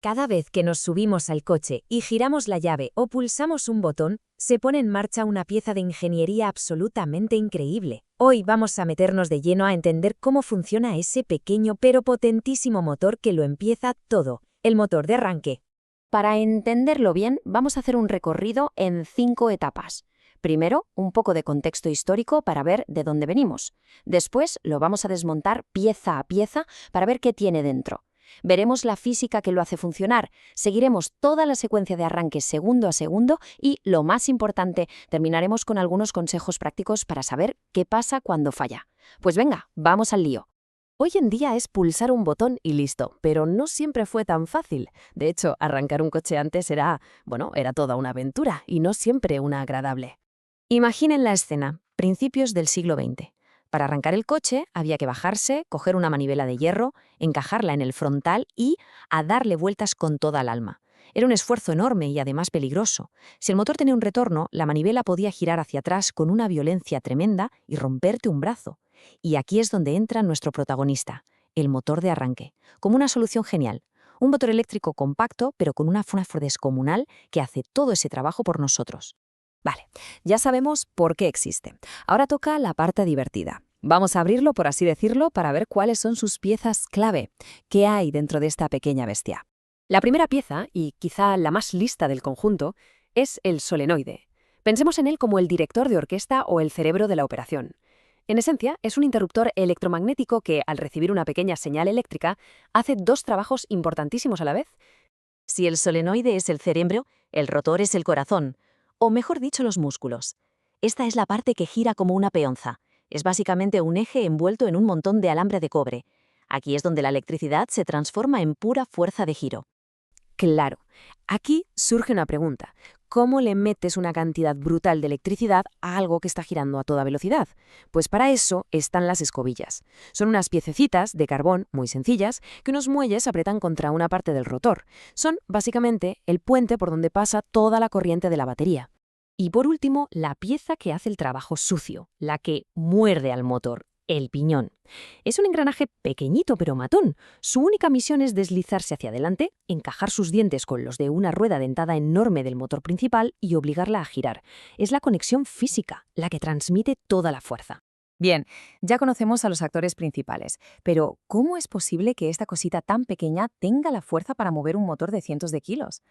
Cada vez que nos subimos al coche y giramos la llave o pulsamos un botón, se pone en marcha una pieza de ingeniería absolutamente increíble. Hoy vamos a meternos de lleno a entender cómo funciona ese pequeño pero potentísimo motor que lo empieza todo, el motor de arranque. Para entenderlo bien, vamos a hacer un recorrido en 5 etapas. Primero, un poco de contexto histórico para ver de dónde venimos. Después, lo vamos a desmontar pieza a pieza para ver qué tiene dentro. Veremos la física que lo hace funcionar, seguiremos toda la secuencia de arranque segundo a segundo y, lo más importante, terminaremos con algunos consejos prácticos para saber qué pasa cuando falla. Pues venga, vamos al lío. Hoy en día es pulsar un botón y listo, pero no siempre fue tan fácil. De hecho, arrancar un coche antes era toda una aventura y no siempre una agradable. Imaginen la escena, principios del siglo XX. Para arrancar el coche había que bajarse, coger una manivela de hierro, encajarla en el frontal y a darle vueltas con toda el alma. Era un esfuerzo enorme y además peligroso. Si el motor tenía un retorno, la manivela podía girar hacia atrás con una violencia tremenda y romperte un brazo. Y aquí es donde entra nuestro protagonista, el motor de arranque, como una solución genial. Un motor eléctrico compacto, pero con una fuerza descomunal que hace todo ese trabajo por nosotros. Vale, ya sabemos por qué existe. Ahora toca la parte divertida. Vamos a abrirlo, por así decirlo, para ver cuáles son sus piezas clave. ¿Qué hay dentro de esta pequeña bestia? La primera pieza, y quizá la más lista del conjunto, es el solenoide. Pensemos en él como el director de orquesta o el cerebro de la operación. En esencia, es un interruptor electromagnético que, al recibir una pequeña señal eléctrica, hace dos trabajos importantísimos a la vez. Si el solenoide es el cerebro, el rotor es el corazón, o mejor dicho, los músculos. Esta es la parte que gira como una peonza. Es básicamente un eje envuelto en un montón de alambre de cobre. Aquí es donde la electricidad se transforma en pura fuerza de giro. Claro, aquí surge una pregunta. ¿Cómo le metes una cantidad brutal de electricidad a algo que está girando a toda velocidad? Pues para eso están las escobillas. Son unas piececitas de carbón muy sencillas que unos muelles apretan contra una parte del rotor. Son, básicamente, el puente por donde pasa toda la corriente de la batería. Y por último, la pieza que hace el trabajo sucio, la que muerde al motor, el piñón. Es un engranaje pequeñito pero matón. Su única misión es deslizarse hacia adelante, encajar sus dientes con los de una rueda dentada enorme del motor principal y obligarla a girar. Es la conexión física, la que transmite toda la fuerza. Bien, ya conocemos a los actores principales, pero ¿cómo es posible que esta cosita tan pequeña tenga la fuerza para mover un motor de cientos de kilos?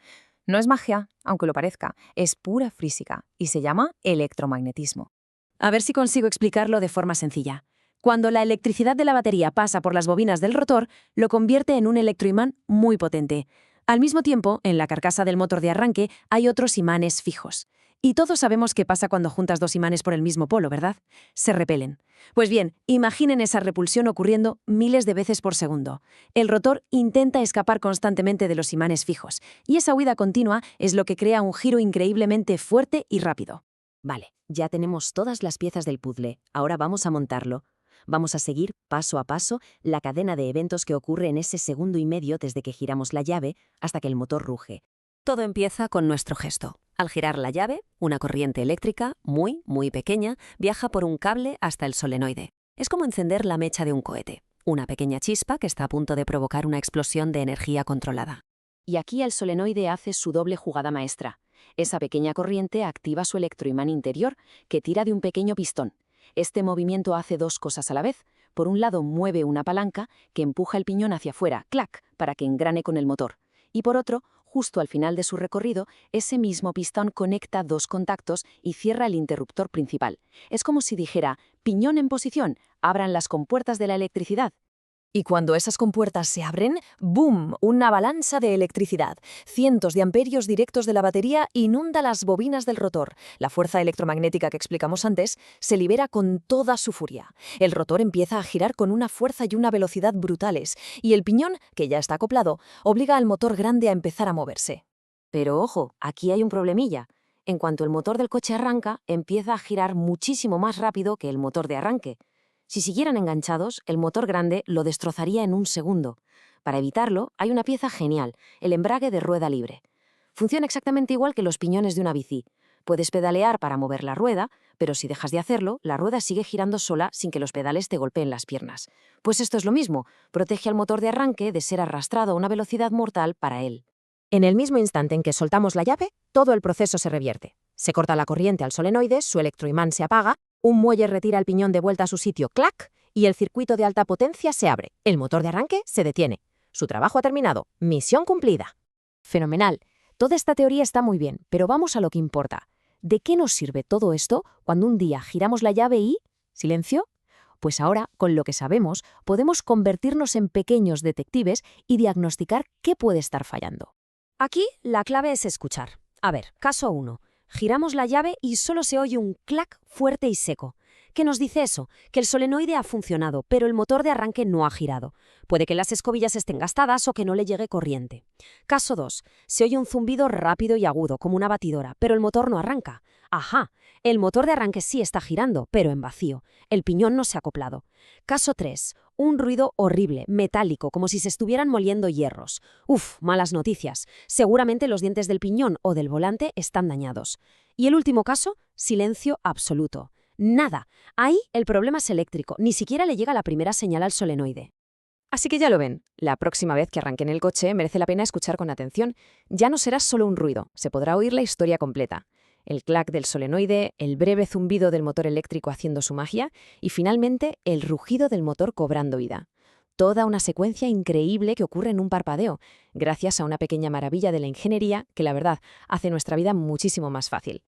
No es magia, aunque lo parezca, es pura física y se llama electromagnetismo. A ver si consigo explicarlo de forma sencilla. Cuando la electricidad de la batería pasa por las bobinas del rotor, lo convierte en un electroimán muy potente. Al mismo tiempo, en la carcasa del motor de arranque hay otros imanes fijos. Y todos sabemos qué pasa cuando juntas dos imanes por el mismo polo, ¿verdad? Se repelen. Pues bien, imaginen esa repulsión ocurriendo miles de veces por segundo. El rotor intenta escapar constantemente de los imanes fijos, y esa huida continua es lo que crea un giro increíblemente fuerte y rápido. Vale, ya tenemos todas las piezas del puzzle. Ahora vamos a montarlo. Vamos a seguir, paso a paso, la cadena de eventos que ocurre en ese segundo y medio desde que giramos la llave hasta que el motor ruge. Todo empieza con nuestro gesto. Al girar la llave, una corriente eléctrica, muy pequeña, viaja por un cable hasta el solenoide. Es como encender la mecha de un cohete, una pequeña chispa que está a punto de provocar una explosión de energía controlada. Y aquí el solenoide hace su doble jugada maestra. Esa pequeña corriente activa su electroimán interior, que tira de un pequeño pistón. Este movimiento hace dos cosas a la vez. Por un lado, mueve una palanca que empuja el piñón hacia afuera, ¡clac!, para que engrane con el motor. Y por otro, justo al final de su recorrido, ese mismo pistón conecta dos contactos y cierra el interruptor principal. Es como si dijera, piñón en posición, abran las compuertas de la electricidad. Y cuando esas compuertas se abren, ¡boom!, una avalancha de electricidad. Cientos de amperios directos de la batería inunda las bobinas del rotor. La fuerza electromagnética que explicamos antes se libera con toda su furia. El rotor empieza a girar con una fuerza y una velocidad brutales, y el piñón, que ya está acoplado, obliga al motor grande a empezar a moverse. Pero ojo, aquí hay un problemilla. En cuanto el motor del coche arranca, empieza a girar muchísimo más rápido que el motor de arranque. Si siguieran enganchados, el motor grande lo destrozaría en un segundo. Para evitarlo, hay una pieza genial, el embrague de rueda libre. Funciona exactamente igual que los piñones de una bici. Puedes pedalear para mover la rueda, pero si dejas de hacerlo, la rueda sigue girando sola sin que los pedales te golpeen las piernas. Pues esto es lo mismo, protege al motor de arranque de ser arrastrado a una velocidad mortal para él. En el mismo instante en que soltamos la llave, todo el proceso se revierte. Se corta la corriente al solenoide, su electroimán se apaga, un muelle retira el piñón de vuelta a su sitio, ¡clac!, y el circuito de alta potencia se abre. El motor de arranque se detiene. Su trabajo ha terminado. Misión cumplida. Fenomenal. Toda esta teoría está muy bien, pero vamos a lo que importa. ¿De qué nos sirve todo esto cuando un día giramos la llave y... ¿silencio? Pues ahora, con lo que sabemos, podemos convertirnos en pequeños detectives y diagnosticar qué puede estar fallando. Aquí la clave es escuchar. A ver, caso 1. Giramos la llave y solo se oye un clac fuerte y seco. ¿Qué nos dice eso? Que el solenoide ha funcionado, pero el motor de arranque no ha girado. Puede que las escobillas estén gastadas o que no le llegue corriente. Caso 2. Se oye un zumbido rápido y agudo, como una batidora, pero el motor no arranca. Ajá, el motor de arranque sí está girando, pero en vacío. El piñón no se ha acoplado. Caso 3. Un ruido horrible, metálico, como si se estuvieran moliendo hierros. Uf, malas noticias. Seguramente los dientes del piñón o del volante están dañados. Y el último caso, silencio absoluto. Nada. Ahí el problema es eléctrico, ni siquiera le llega la primera señal al solenoide. Así que ya lo ven, la próxima vez que arranquen el coche merece la pena escuchar con atención. Ya no será solo un ruido, se podrá oír la historia completa. El clac del solenoide, el breve zumbido del motor eléctrico haciendo su magia y finalmente el rugido del motor cobrando vida. Toda una secuencia increíble que ocurre en un parpadeo, gracias a una pequeña maravilla de la ingeniería que la verdad hace nuestra vida muchísimo más fácil.